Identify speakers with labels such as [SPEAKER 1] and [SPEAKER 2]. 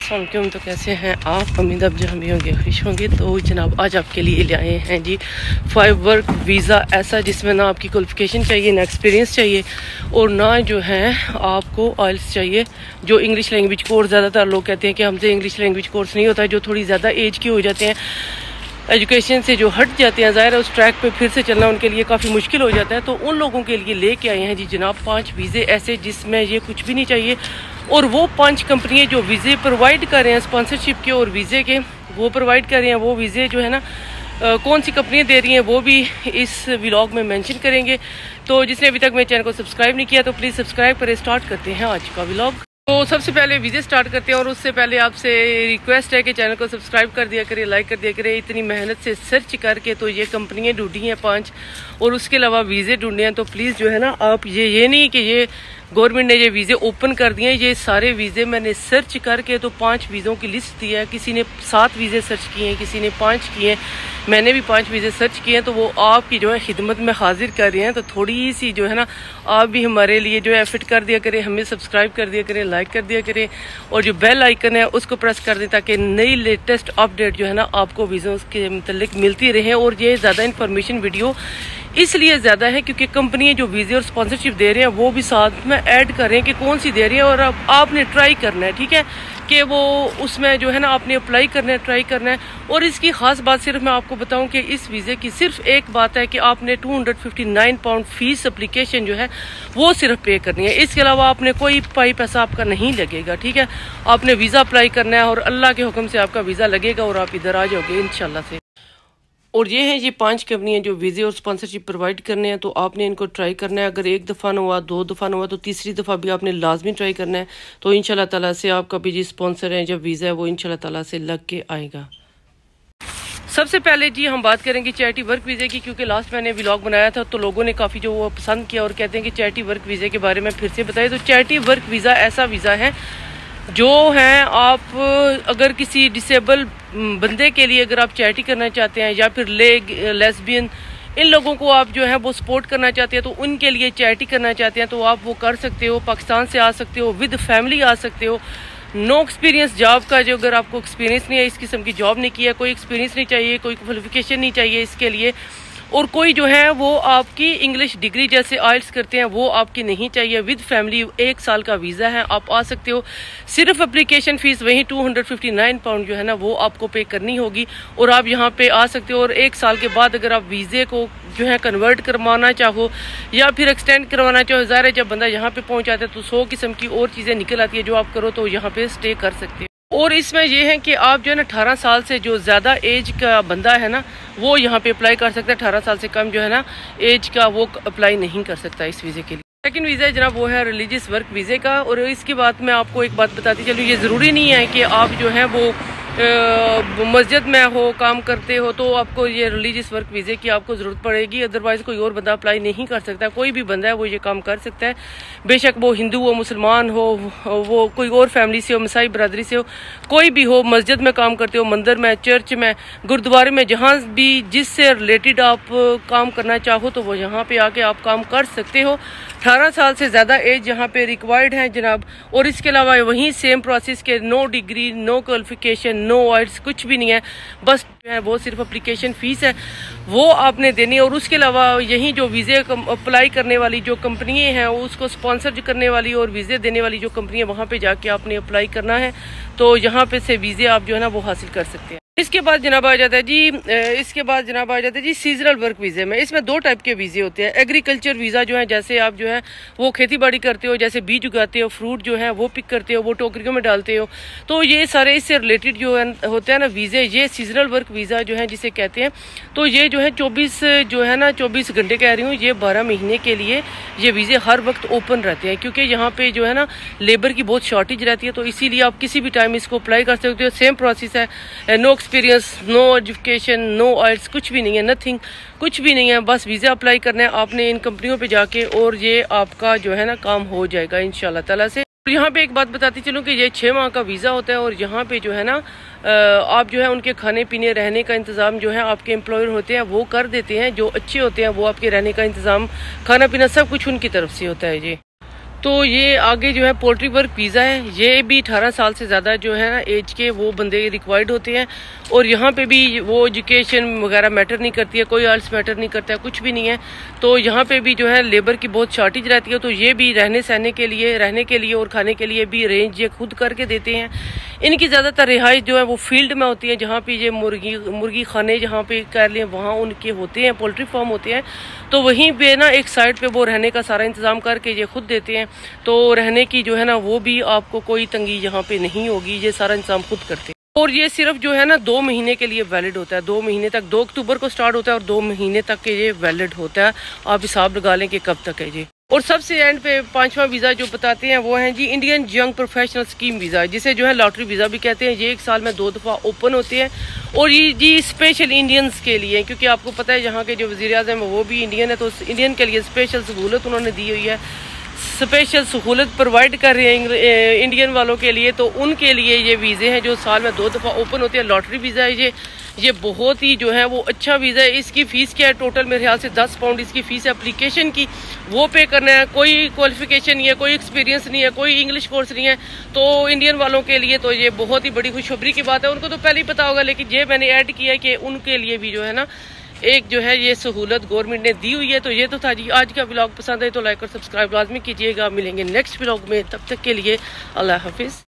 [SPEAKER 1] अस्सलाम। तो कैसे हैं आप? उम्मीद अब जहाँ भी होंगे खुश होंगे। तो जनाब आज आपके लिए ले आए हैं जी 5 वर्क वीज़ा, ऐसा जिसमें ना आपकी क्वालिफिकेशन चाहिए, ना एक्सपीरियंस चाहिए और ना जो है आपको आइल्स चाहिए। जो इंग्लिश लैंग्वेज कोर्स, ज़्यादातर लोग कहते हैं कि हमसे इंग्लिश लैंग्वेज कोर्स नहीं होता है, जो थोड़ी ज़्यादा एज के हो जाते हैं, एजुकेशन से जो हट जाते हैं, ज़ाहिर है उस ट्रैक पे फिर से चलना उनके लिए काफ़ी मुश्किल हो जाता है। तो उन लोगों के लिए लेके आए हैं जी जनाब 5 वीज़े ऐसे जिसमें ये कुछ भी नहीं चाहिए। और वो 5 कंपनियां जो वीज़े प्रोवाइड कर रहे हैं स्पॉन्सरशिप के और वीज़े के, वो प्रोवाइड कर रहे हैं, वो वीज़े जो है ना कौन सी कंपनियां दे रही हैं वो भी इस व्लॉग में मेंशन करेंगे। तो जिसने अभी तक मेरे चैनल को सब्सक्राइब नहीं किया तो प्लीज़ सब्सक्राइब करें। स्टार्ट करते हैं आज का व्लॉग। तो सबसे पहले वीज़े स्टार्ट करते हैं और उससे पहले आपसे रिक्वेस्ट है कि चैनल को सब्सक्राइब कर दिया करें, लाइक कर दिया करें। इतनी मेहनत से सर्च करके तो ये कंपनियां ढूंढी हैं 5 और उसके अलावा वीज़े ढूंढे हैं। तो प्लीज़ जो है ना आप ये नहीं कि ये गवर्नमेंट ने ये वीज़े ओपन कर दिए हैं, ये सारे वीज़े मैंने सर्च करके तो 5 वीज़ों की लिस्ट दी है। किसी ने 7 वीज़े सर्च किए हैं, किसी ने 5 किए हैं, मैंने भी 5 वीज़े सर्च किए हैं। तो वो आपकी जो है खिदमत में हाजिर कर रहे हैं। तो थोड़ी सी जो है ना आप भी हमारे लिए जो है एफर्ट कर दिया करें, हमें सब्सक्राइब कर दिया करें, लाइक कर दिया करें और जो बेल आइकन है उसको प्रेस कर दें ताकि नई लेटेस्ट अपडेट जो है ना आपको वीज़ों के मतलब मिलती रहे। और ये ज़्यादा इन्फॉर्मेशन वीडियो इसलिए ज़्यादा है क्योंकि कंपनियां जो वीज़े और स्पॉन्सरशिप दे रहे हैं वो भी साथ में ऐड कर रहे हैं कि कौन सी दे रही है और अब आपने ट्राई करना है, ठीक है, कि वो उसमें जो है ना आपने अप्लाई करना है, ट्राई करना है। और इसकी खास बात सिर्फ मैं आपको बताऊं कि इस वीज़े की सिर्फ एक बात है कि आपने 259 पाउंड फीस एप्लीकेशन जो है वो सिर्फ पे करनी है। इसके अलावा आपने कोई पैसा आपका नहीं लगेगा, ठीक है। आपने वीज़ा अप्लाई करना है और अल्लाह के हुक्म से आपका वीज़ा लगेगा और आप इधर आ जाओगे इंशाल्लाह से। और ये हैं ये 5 कंपनियां जो वीज़े और स्पॉन्सरशिप प्रोवाइड करने हैं। तो आपने इनको ट्राई करना है। अगर एक दफ़ा ना हुआ, 2 दफ़ा ना हुआ तो तीसरी दफ़ा भी आपने लाजमी ट्राई करना है। तो इंशाल्लाह ताला से आपका भी जी स्पॉन्सर है जब वीज़ा है वो इंशाल्लाह ताला से लग के आएगा। सबसे पहले जी हम बात करेंगे चैरिटी वर्क वीज़े की, क्योंकि लास्ट मैंने व्लॉग बनाया था तो लोगों ने काफ़ी जो वो पसंद किया और कहते हैं कि चैरिटी वर्क वीज़े के बारे में फिर से बताइए। तो चैरिटी वर्क वीज़ा ऐसा वीज़ा है जो है आप अगर किसी डिसेबल बंदे के लिए अगर आप चैरिटी करना चाहते हैं या फिर लेस्बियन इन लोगों को आप जो है वो सपोर्ट करना चाहते हैं तो उनके लिए चैरिटी करना चाहते हैं तो आप वो कर सकते हो। पाकिस्तान से आ सकते हो, विद फैमिली आ सकते हो। नो एक्सपीरियंस जॉब का, जो अगर आपको एक्सपीरियंस नहीं है, इस किस्म की जॉब नहीं किया, कोई एक्सपीरियंस नहीं चाहिए, कोई क्वालिफिकेशन नहीं चाहिए इसके लिए, और कोई जो है वो आपकी इंग्लिश डिग्री जैसे आइल्स करते हैं वो आपकी नहीं चाहिए। विद फैमिली 1 साल का वीज़ा है, आप आ सकते हो। सिर्फ एप्लीकेशन फ़ीस वहीं 259 पाउंड जो है ना वो आपको पे करनी होगी और आप यहाँ पे आ सकते हो। और 1 साल के बाद अगर आप वीज़े को जो है कन्वर्ट करवाना चाहो या फिर एक्सटेंड करवाना चाहो, ज़ाहिर है जब बंदा यहाँ पे पहुँच जाता है तो 100 किस्म की और चीज़ें निकल आती है जो आप करो तो यहाँ पे स्टे कर सकते हो। और इसमें यह है कि आप जो है ना 18 साल से जो ज़्यादा एज का बंदा है ना वो यहाँ पे अप्लाई कर सकता है। 18 साल से कम जो है ना एज का वो अप्लाई नहीं कर सकता इस वीज़े के लिए। सेकंड वीज़ा है जनाब वो है रिलीजियस वर्क वीज़े का। और इसकी बात मैं आपको एक बात बताती चलूँ, ये ज़रूरी नहीं है कि आप जो है वो मस्जिद में हो, काम करते हो तो आपको ये रिलीजियस वर्क वीज़े की आपको ज़रूरत पड़ेगी। अदरवाइज़ कोई और बंदा अप्लाई नहीं कर सकता। कोई भी बंदा है वो ये काम कर सकता है, बेशक वो हिंदू हो, मुसलमान हो, वो कोई और फैमिली से हो, मसाई बरादरी से हो, कोई भी हो, मस्जिद में काम करते हो, मंदिर में, चर्च में, गुरुद्वारे में, जहाँ भी जिससे रिलेटेड आप काम करना चाहो तो वो यहाँ पे आके आप काम कर सकते हो। 18 साल से ज़्यादा एज यहाँ पे रिक्वायर्ड है जनाब। और इसके अलावा वहीं सेम प्रोसेस के no degree, no qualification, no IELTS, कुछ भी नहीं है, बस जो है वो सिर्फ एप्लीकेशन फ़ीस है वो आपने देनी है। और उसके अलावा यहीं जो वीज़े अप्लाई करने वाली जो कंपनियाँ हैं उसको स्पॉन्सर करने वाली और वीज़े देने वाली जो कंपनियाँ, वहाँ पे जाके आपने अप्लाई करना है तो यहाँ पे से वीज़े आप जो है ना वो हासिल कर सकते हैं। इसके बाद जनाब आ जाता है जी सीजनल वर्क वीज़े में। इसमें 2 टाइप के वीज़े होते हैं। एग्रीकल्चर वीज़ा जो है जैसे आप जो है वो खेती बाड़ी करते हो, जैसे बीज उगाते हो, फ्रूट जो है वो पिक करते हो, वो टोकरियों में डालते हो, तो ये सारे इससे रिलेटेड जो है होते हैं ना वीज़े, ये सीजनल वर्क वीज़ा जो है जिसे कहते हैं। तो ये जो है 24 घंटे कह रही हूँ, ये 12 महीने के लिए ये वीज़े हर वक्त ओपन रहते हैं क्योंकि यहाँ पे जो है ना लेबर की बहुत शॉर्टेज रहती है। तो इसीलिए आप किसी भी टाइम इसको अप्लाई कर सकते हो। सेम प्रोसेस है, no experience, no education, no IELTS, कुछ भी नहीं है, नथिंग, कुछ भी नहीं है, बस वीज़ा अप्लाई करना है आपने इन कंपनियों पे जाके और ये आपका जो है ना काम हो जाएगा इंशाल्लाह ताला से। यहाँ पे एक बात बताती चलूँ कि ये 6 माह का वीज़ा होता है और यहाँ पे जो है ना आप जो है उनके खाने पीने रहने का इंतज़ाम जो है आपके एम्प्लॉयर होते हैं वो कर देते हैं, जो अच्छे होते हैं वो आपके रहने का इंतज़ाम, खाना पीना सब कुछ उनकी तरफ से होता है जी। तो ये आगे जो है पोल्ट्री वर्क वीज़ा है, ये भी 18 साल से ज़्यादा जो है ना एज के वो बंदे रिक्वायर्ड होते हैं। और यहाँ पे भी वो एजुकेशन वगैरह मैटर नहीं करती है, कोई आल्स मैटर नहीं करता है, कुछ भी नहीं है। तो यहाँ पे भी जो है लेबर की बहुत शॉर्टेज रहती है। तो ये भी रहने सहने के लिए और खाने के लिए भी रेंज ये खुद करके देते हैं। इनकी ज़्यादातर रिहाइश जो है वो फील्ड में होती है, जहाँ पे ये मुर्गी खाने जहाँ पे कर लें वहाँ उनके होते हैं, पोल्ट्री फार्म होते हैं। तो वहीं पे ना एक साइड पे वो रहने का सारा इंतजाम करके ये खुद देते हैं। तो रहने की जो है ना वो भी आपको कोई तंगी यहाँ पे नहीं होगी, ये सारा इंतजाम खुद करते हैं। और ये सिर्फ जो है ना 2 महीने के लिए वैलिड होता है, 2 महीने तक, 2 अक्टूबर को स्टार्ट होता है और 2 महीने तक के ये वैलिड होता है। आप हिसाब लगा लें कि कब तक है ये। और सबसे एंड पे 5वां वीज़ा जो बताते हैं वो है जी Indian young professional scheme visa, जिसे जो है लॉटरी वीज़ा भी कहते हैं। ये 1 साल में 2 दफ़ा ओपन होते हैं और ये जी स्पेशल इंडियंस के लिए, क्योंकि आपको पता है यहाँ के जो वज़ीर आज़म है वो भी इंडियन है। तो इंडियन के लिए स्पेशल सहूलत उन्होंने दी हुई है, स्पेशल सहूलत प्रोवाइड कर रहे हैं इंडियन वालों के लिए। तो उनके लिए ये वीज़े हैं जो साल में 2 दफ़ा ओपन होते हैं। लॉटरी वीज़ा है ये बहुत ही जो है वो अच्छा वीज़ा है। इसकी फ़ीस क्या है, टोटल मेरे ख्याल से 10 पाउंड इसकी फ़ीस है एप्लीकेशन की, वो पे करना है। कोई क्वालिफिकेशन नहीं है, कोई एक्सपीरियंस नहीं है, कोई इंग्लिश कोर्स नहीं है। तो इंडियन वालों के लिए तो ये बहुत ही बड़ी खुशखबरी की बात है। उनको तो पहले ही पता होगा, लेकिन ये मैंने ऐड किया है कि उनके लिए भी जो है ना एक जो है ये सहूलत गवर्नमेंट ने दी हुई है। तो ये तो था जी आज का व्लॉग। पसंद है तो लाइक और सब्सक्राइब लाजमी कीजिएगा। मिलेंगे नेक्स्ट व्लॉग में, तब तक के लिए अल्लाह हाफिज़।